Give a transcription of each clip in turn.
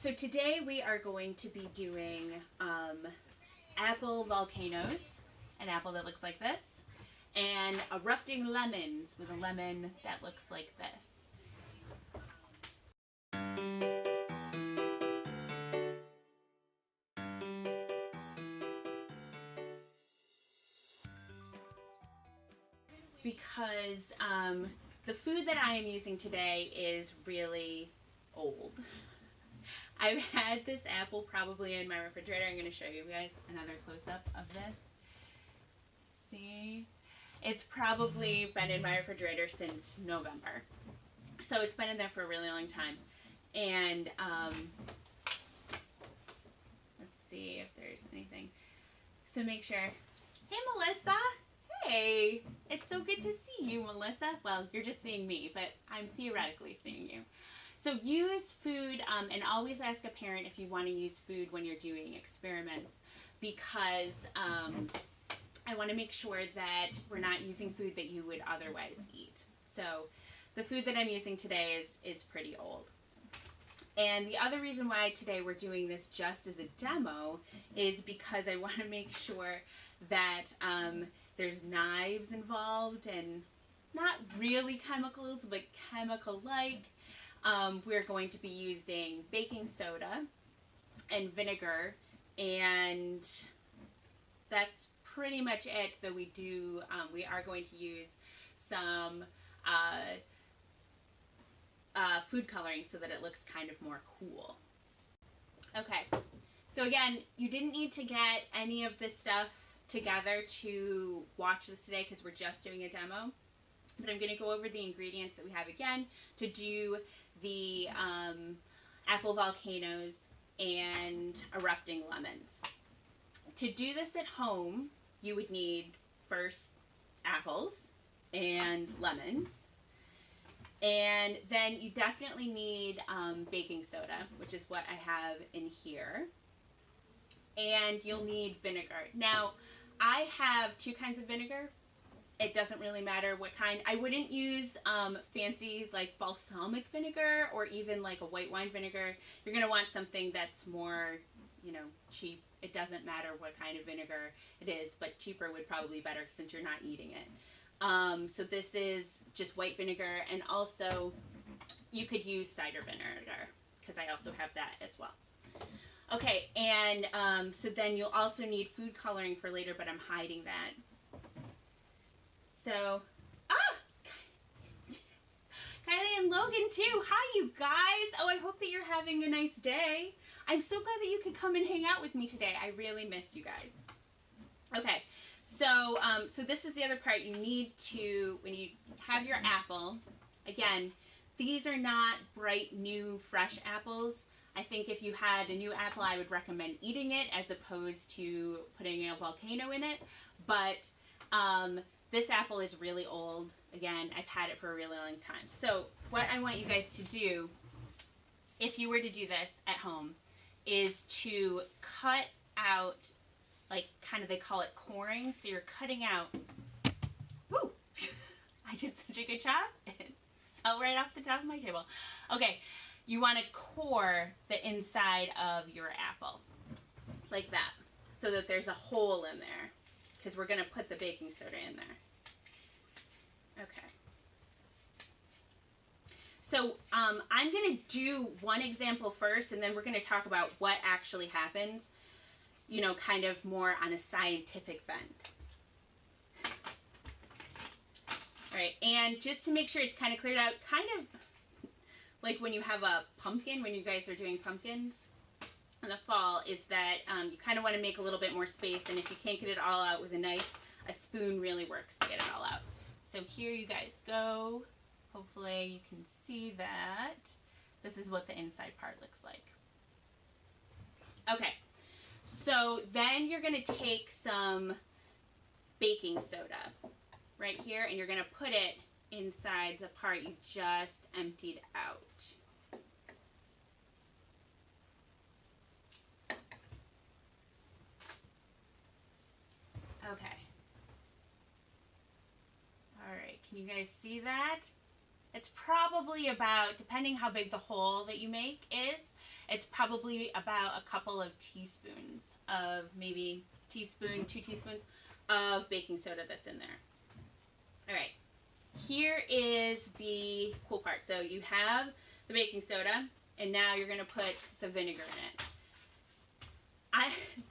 right, so today we are going to be doing apple volcanoes, an apple that looks like this, and erupting lemons with a lemon that looks like this. Because the food that I am using today is really old. I've had this apple probably in my refrigerator. I'm going to show you guys another close-up of this. See? It's probably been in my refrigerator since November. So it's been in there for a really long time. And let's see if there's anything. So make sure. Hey, Melissa. Hey, it's so good to see you, Melissa. Well, you're just seeing me, but I'm theoretically seeing you. So use food, and always ask a parent if you want to use food when you're doing experiments, because I want to make sure that we're not using food that you would otherwise eat. So the food that I'm using today is pretty old. And the other reason why today we're doing this just as a demo is because I want to make sure that there's knives involved and not really chemicals, but chemical-like. We're going to be using baking soda and vinegar, and that's pretty much it. Though we are going to use some food coloring so that it looks kind of more cool. Okay, so again, you didn't need to get any of this stuff together to watch this today because we're just doing a demo. But I'm going to go over the ingredients that we have again to do the apple volcanoes and erupting lemons. To do this at home, you would need first apples and lemons. And then you definitely need baking soda, which is what I have in here. And you'll need vinegar. Now, I have two kinds of vinegar. It doesn't really matter what kind. I wouldn't use fancy like balsamic vinegar or even like a white wine vinegar. You're going to want something that's more, cheap. It doesn't matter what kind of vinegar it is, but cheaper would probably be better since you're not eating it. So this is just white vinegar, and also you could use cider vinegar because I also have that as well. Okay, and so then you'll also need food coloring for later, but I'm hiding that. So, Kylie and Logan too. Hi, you guys. Oh, I hope that you're having a nice day. I'm so glad that you could come and hang out with me today. I really missed you guys. Okay, so so this is the other part. You need to, when you have your apple, again, these are not bright, new, fresh apples. I think if you had a new apple, I would recommend eating it as opposed to putting a volcano in it. But this apple is really old. Again, I've had it for a really long time. So what I want you guys to do, if you were to do this at home, is to cut out, like kind of they call it coring. So you're cutting out, woo, I did such a good job. It fell right off the top of my table. Okay, you want to core the inside of your apple, like that, so that there's a hole in there, because we're going to put the baking soda in there. Okay. So I'm going to do one example first, and then we're going to talk about what actually happens, kind of more on a scientific bent. All right, and just to make sure it's kind of cleared out, kind of like when you have a pumpkin, when you guys are doing pumpkins in the fall, is that you kind of want to make a little bit more space, and if you can't get it all out with a knife, a spoon really works to get it all out. So here you guys go. Hopefully you can see that. This is what the inside part looks like. Okay, so then you're going to take some baking soda right here, and you're going to put it inside the part you just emptied out. Okay. All right, can you guys see that? It's probably about, depending how big the hole that you make is, It's probably about a couple of teaspoons of, maybe teaspoon, 2 teaspoons of baking soda that's in there. All right, here is the cool part. So you have the baking soda, and now you're gonna put the vinegar in it.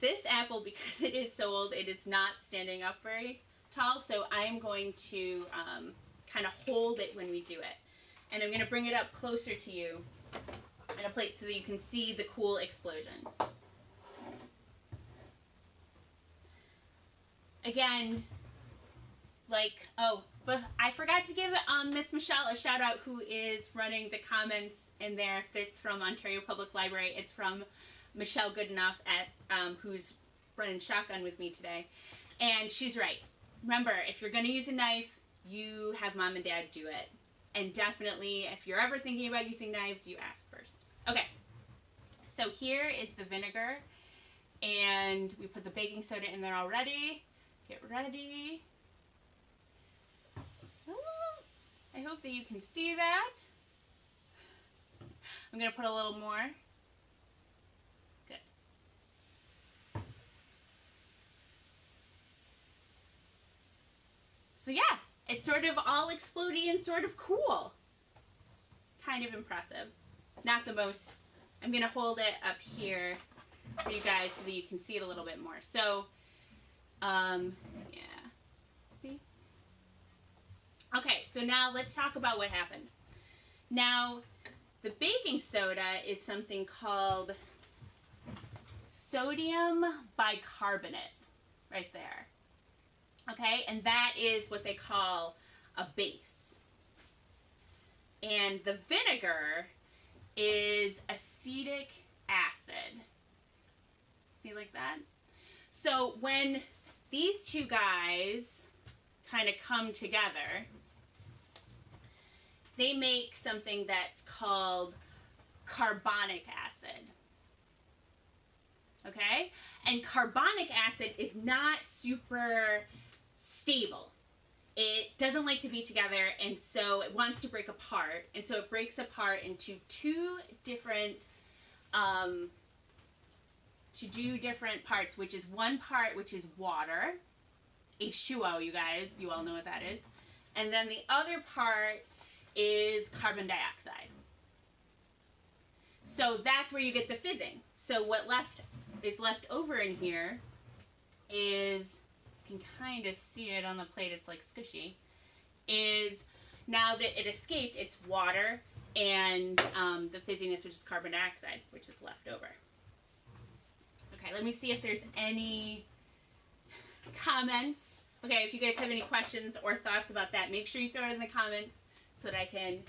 This apple, because it is so old, it is not standing up very tall, so I am going to kind of hold it when we do it. And I'm going to bring it up closer to you on a plate so that you can see the cool explosions. Again, like, oh, but I forgot to give Miss Michelle a shout out, who is running the comments in there. If it's from Ontario Public Library, it's from Michelle Goodenough, who's running shotgun with me today. And she's right. Remember, if you're going to use a knife, you have mom and dad do it. And definitely, if you're ever thinking about using knives, you ask first. Okay, so here is the vinegar, and we put the baking soda in there already. Get ready. I hope that you can see that. I'm going to put a little more. Good. So yeah, it's sort of all explodey and sort of cool. Kind of impressive. Not the most. I'm going to hold it up here for you guys so that you can see it a little bit more. So, yeah. See? Okay, so now let's talk about what happened. Now, the baking soda is something called sodium bicarbonate right there. Okay, and that is what they call a base. And the vinegar is acetic acid. See, like that? So when these two guys kind of come together, they make something that's called carbonic acid. Okay? And carbonic acid is not super stable. It doesn't like to be together, and so it wants to break apart, and so it breaks apart into two different parts, which is one part which is water, H2O, you guys, you all know what that is, and then the other part is carbon dioxide. So that's where you get the fizzing. So what is left over in here is, you can kind of see it on the plate, it's like squishy, is now that it escaped, it's water and the fizziness, which is carbon dioxide, which is left over. Okay, let me see if there's any comments. Okay, if you guys have any questions or thoughts about that, make sure you throw it in the comments so that I can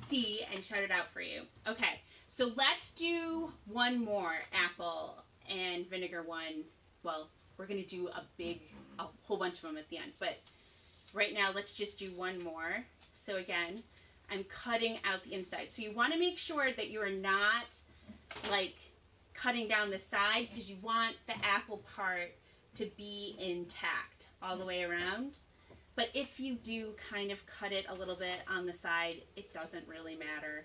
see and shout it out for you. Okay, so let's do one more apple and vinegar one. Well, we're going to do a whole bunch of them at the end, but right now let's just do one more. So again, I'm cutting out the inside. So you want to make sure that you are not like cutting down the side, because you want the apple part to be intact all the way around. But if you do kind of cut it a little bit on the side, it doesn't really matter.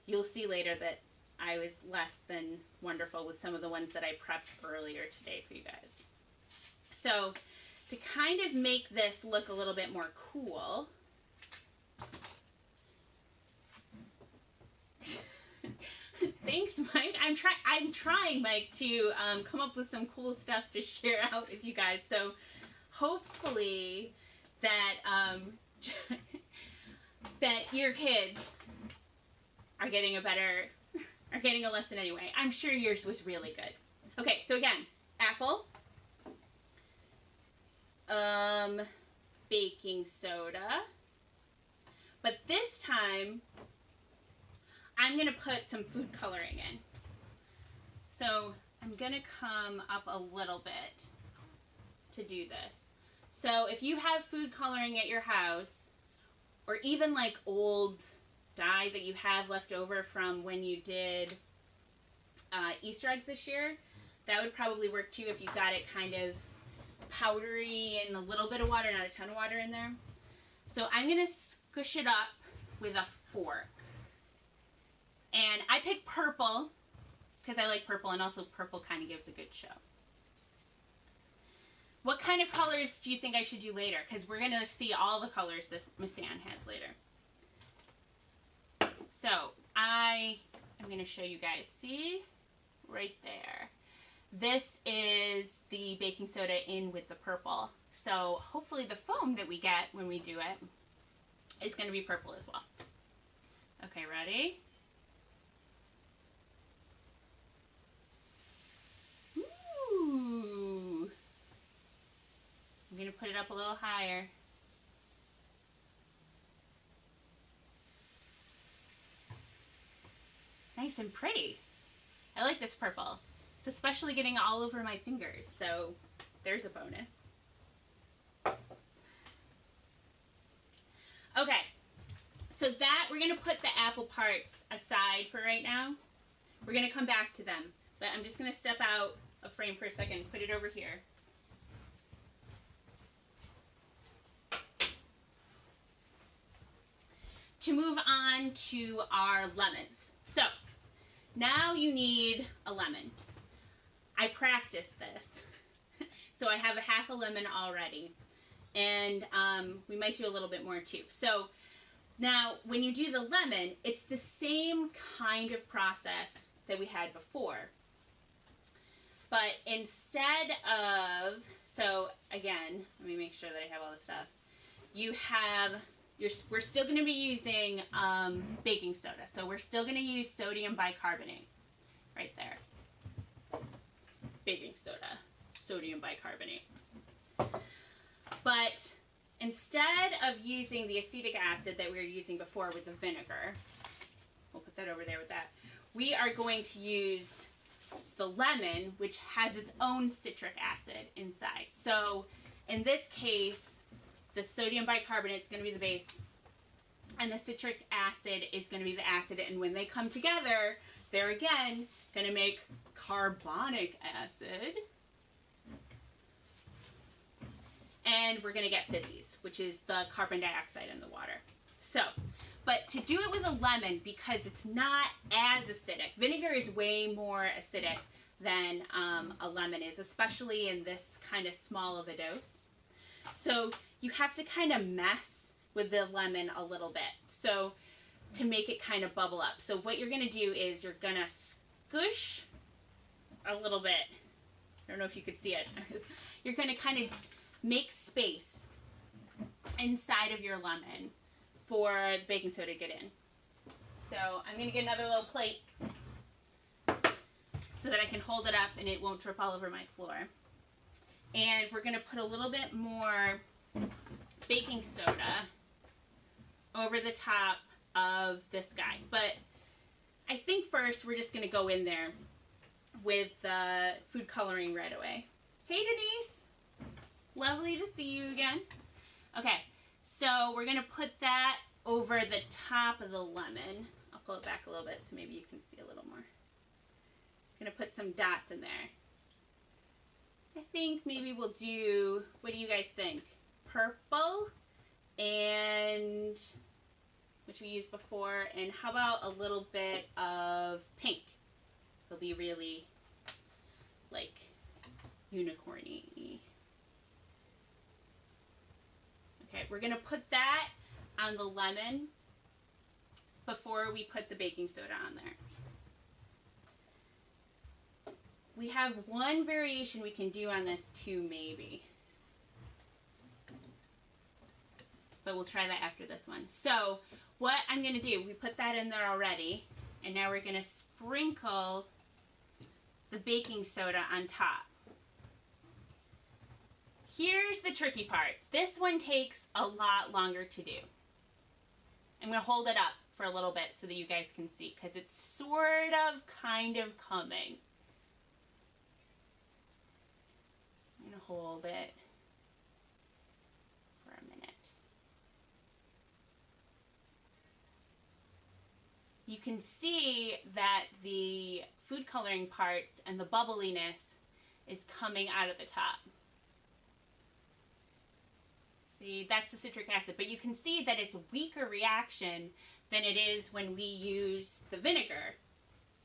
You'll see later that I was less than wonderful with some of the ones that I prepped earlier today for you guys. So to kind of make this look a little bit more cool, thanks, Mike. I'm trying, Mike, to come up with some cool stuff to share out with you guys. So hopefully that that your kids are getting a lesson anyway. I'm sure yours was really good. Okay, so again, apple, baking soda, but this time I'm going to put some food coloring in. So I'm going to come up a little bit to do this. So if you have food coloring at your house, or even like old dye that you have left over from when you did Easter eggs this year, that would probably work too if you got it kind of powdery and a little bit of water, not a ton of water in there. So I'm going to squish it up with a fork. And I picked purple because I like purple, and also purple kind of gives a good show. What kind of colors do you think I should do later? Because we're going to see all the colors this Miss Anne has later. So I'm going to show you guys. See? Right there. This is the baking soda in with the purple. So hopefully the foam that we get when we do it is going to be purple as well. Okay, ready? Ooh. I'm going to put it up a little higher. Nice and pretty. I like this purple. It's especially getting all over my fingers, so there's a bonus. Okay, so that, we're going to put the apple parts aside for right now. We're going to come back to them, but I'm just going to step out of frame for a second, put it over here. To move on to our lemons. So, now you need a lemon. I practiced this. So I have a half a lemon already. And we might do a little bit more too. So now when you do the lemon, it's the same kind of process that we had before. But instead of, so again, let me make sure that I have all the stuff. You have, we're still going to be using baking soda. So we're still going to use sodium bicarbonate right there. Baking soda, sodium bicarbonate. But instead of using the acetic acid that we were using before with the vinegar, we'll put that over there with that, we are going to use the lemon, which has its own citric acid inside. So in this case, the sodium bicarbonate is going to be the base, and the citric acid is going to be the acid, and when they come together, they're again going to make carbonic acid, and we're going to get fizzies, which is the carbon dioxide in the water. So, but to do it with a lemon, because it's not as acidic, vinegar is way more acidic than a lemon is, especially in this kind of small of a dose. So you have to kind of mess with the lemon a little bit, so to make it kind of bubble up. So what you're going to do is you're going to squish a little bit. I don't know if you could see it. You're going to kind of make space inside of your lemon for the baking soda to get in. So I'm going to get another little plate so that I can hold it up and it won't drip all over my floor. And we're going to put a little bit more baking soda over the top of this guy. But I think first we're just going to go in there with the food coloring right away. Hey Denise! Lovely to see you again. Okay, so we're going to put that over the top of the lemon. I'll pull it back a little bit so maybe you can see a little more. I'm going to put some dots in there. I think maybe we'll do, what do you guys think? Purple, and which we used before, and how about a little bit of pink? It'll be really like unicorny. Okay, we're going to put that on the lemon before we put the baking soda on there. We have one variation we can do on this too, maybe. But we'll try that after this one. So what I'm going to do, we put that in there already, and now we're going to sprinkle the baking soda on top. Here's the tricky part. This one takes a lot longer to do. I'm going to hold it up for a little bit so that you guys can see, because it's sort of kind of coming. I'm going to hold it for a minute. You can see that the food coloring parts and the bubbliness is coming out of the top. See, that's the citric acid, but you can see that it's a weaker reaction than it is when we use the vinegar.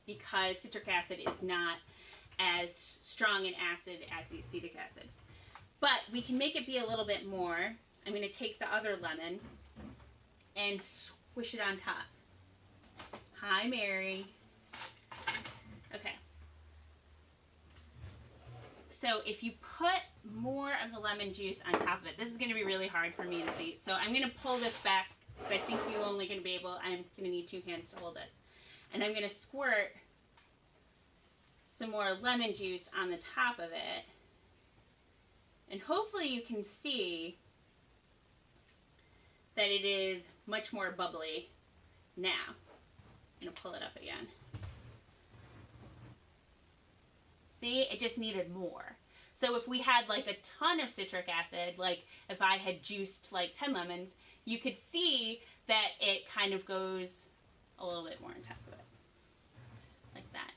because citric acid is not as strong an acid as the acetic acid. But we can make it be a little bit more. I'm going to take the other lemon and squish it on top. Hi, Mary. Okay. So if you put more of the lemon juice on top of it, this is going to be really hard for me to see. So I'm going to pull this back because I think you're only going to be able, I'm going to need 2 hands to hold this. And I'm going to squirt some more lemon juice on the top of it. And hopefully you can see that it is much more bubbly now. I'm going to pull it up again. See, it just needed more. So if we had like a ton of citric acid, like if I had juiced like 10 lemons, you could see that it kind of goes a little bit more on top of it. Like that.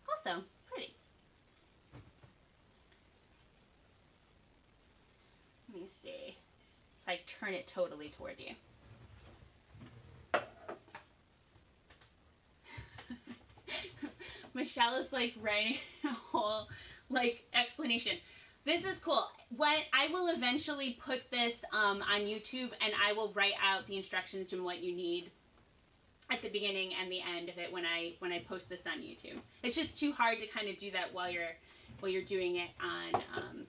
Also, pretty. Let me see if I turn it totally toward you. Michelle is like writing a whole like explanation. This is cool. When I will eventually put this on YouTube, and I will write out the instructions and what you need at the beginning and the end of it when I post this on YouTube. It's just too hard to kind of do that while you're doing it on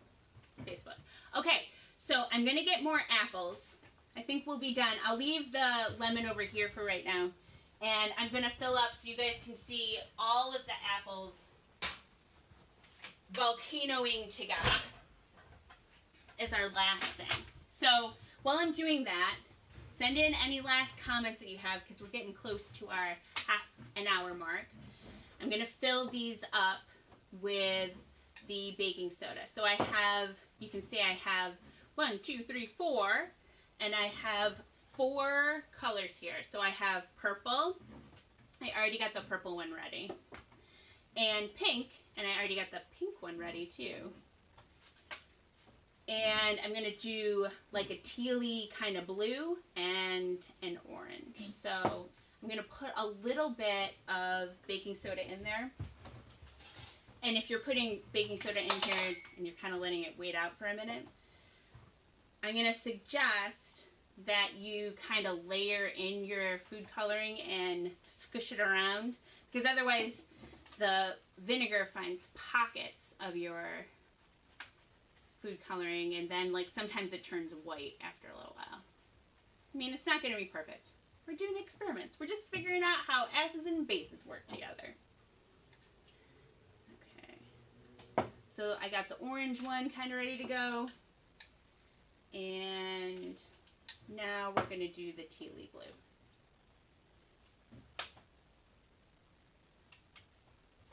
Facebook. Okay, so I'm gonna get more apples. I think we'll be done. I'll leave the lemon over here for right now. And I'm going to fill up so you guys can see all of the apples volcanoing together is our last thing. So while I'm doing that, send in any last comments that you have because we're getting close to our half an hour mark. I'm going to fill these up with the baking soda. So I have, you can see I have 1, 2, 3, 4, and I have 4 colors here. So I have purple. I already got the purple one ready. And pink, and I already got the pink one ready too. And I'm going to do like a tealy kind of blue and an orange. So I'm going to put a little bit of baking soda in there. And if you're putting baking soda in here and you're kind of letting it wait out for a minute, I'm going to suggest that you kind of layer in your food coloring and squish it around, because otherwise the vinegar finds pockets of your food coloring, and then like sometimes it turns white after a little while. I mean, it's not going to be perfect. We're doing experiments. We're just figuring out how acids and bases work together. Okay. So I got the orange one kind of ready to go. And now we're going to do the tealy blue.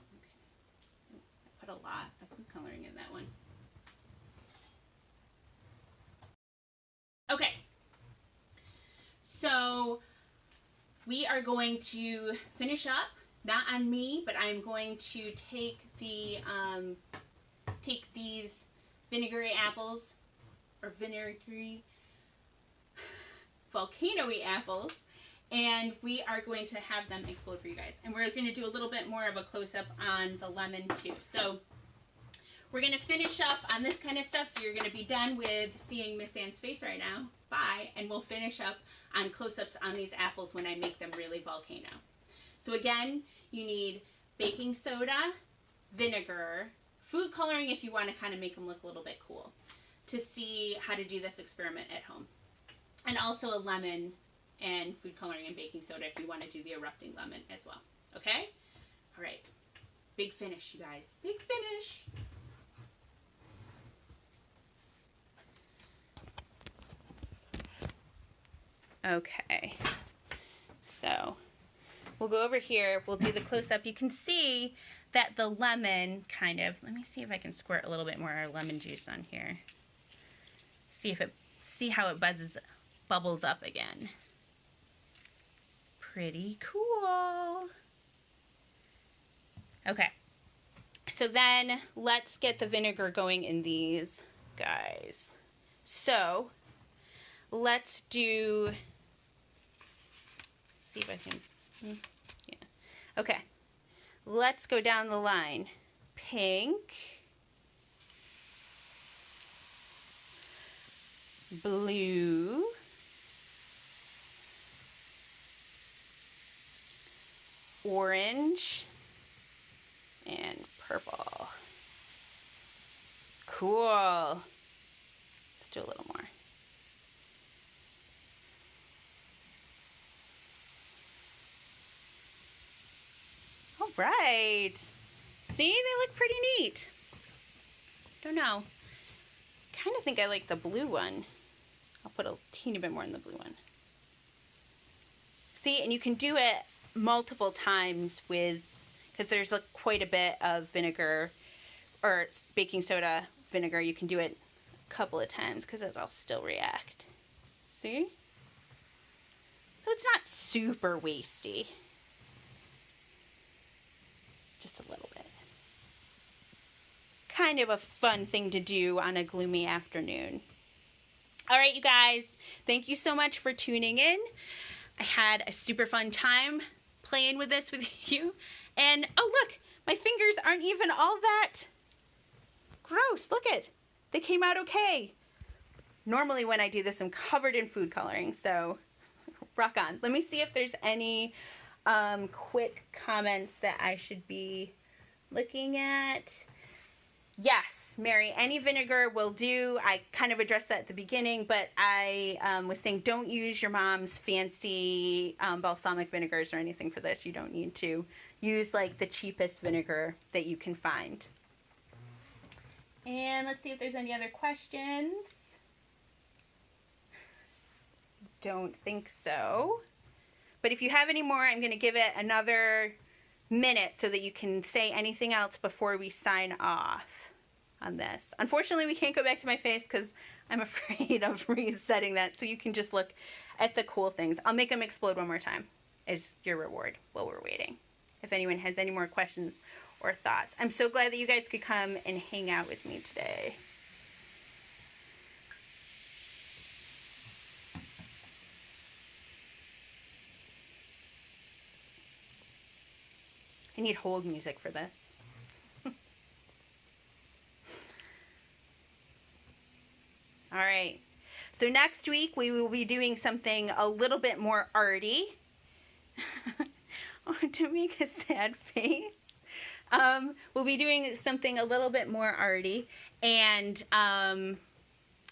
Okay. I put a lot of food coloring in that one. Okay. So we are going to finish up, not on me, but I'm going to take the take these vinegary apples, or vinegary volcano-y apples, and we are going to have them explode for you guys. And we're going to do a little bit more of a close-up on the lemon too. So we're going to finish up on this kind of stuff, so you're going to be done with seeing Miss Ann's face right now. Bye. And we'll finish up on close-ups on these apples when I make them really volcano. So again, you need baking soda, vinegar, food coloring if you want to kind of make them look a little bit cool, to see how to do this experiment at home. And also a lemon and food coloring and baking soda if you want to do the erupting lemon as well. Okay? All right. Big finish, you guys. Big finish. Okay. So we'll go over here. We'll do the close-up. You can see that the lemon kind of, let me see if I can squirt a little bit more lemon juice on here. See how it bubbles up again. Pretty cool. Okay. So then let's get the vinegar going in these guys. So let's do, see if I can, yeah. Okay. Let's go down the line. Pink, blue, orange, and purple. Cool. Let's do a little more. All right. See, they look pretty neat. Don't know. Kind of think I like the blue one. I'll put a teeny bit more in the blue one. See, and you can do it multiple times with, because there's quite a bit of vinegar or baking soda vinegar. You can do it a couple of times because it'll still react. See? So it's not super wasty. Just a little bit. Kind of a fun thing to do on a gloomy afternoon. All right, you guys, thank you so much for tuning in. I had a super fun time playing with this with you. And, oh, look, my fingers aren't even all that gross. Look it. They came out okay. Normally when I do this, I'm covered in food coloring, so rock on. Let me see if there's any quick comments that I should be looking at. Yes, Mary, any vinegar will do. I kind of addressed that at the beginning, but I was saying don't use your mom's fancy balsamic vinegars or anything for this. You don't need to. Use like the cheapest vinegar that you can find. And let's see if there's any other questions. Don't think so. But if you have any more, I'm going to give it another minute so that you can say anything else before we sign off on this. Unfortunately, we can't go back to my face because I'm afraid of resetting that, so you can just look at the cool things. I'll make them explode one more time as your reward while we're waiting. If anyone has any more questions or thoughts. I'm so glad that you guys could come and hang out with me today. I need hold music for this. All right. So next week we will be doing something a little bit more arty. Oh, don't make a sad face. We'll be doing something a little bit more arty, and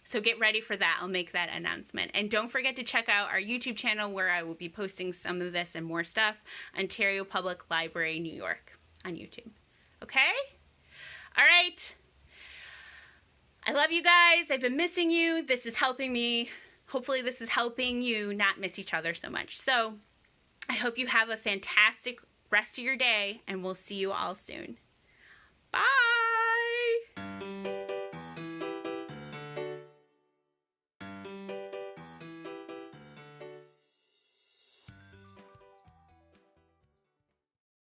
so get ready for that. I'll make that announcement. And don't forget to check out our YouTube channel where I will be posting some of this and more stuff. Ontario Public Library, New York on YouTube. Okay? All right. I love you guys. I've been missing you. This is helping me. Hopefully this is helping you not miss each other so much. So I hope you have a fantastic rest of your day, and we'll see you all soon. Bye.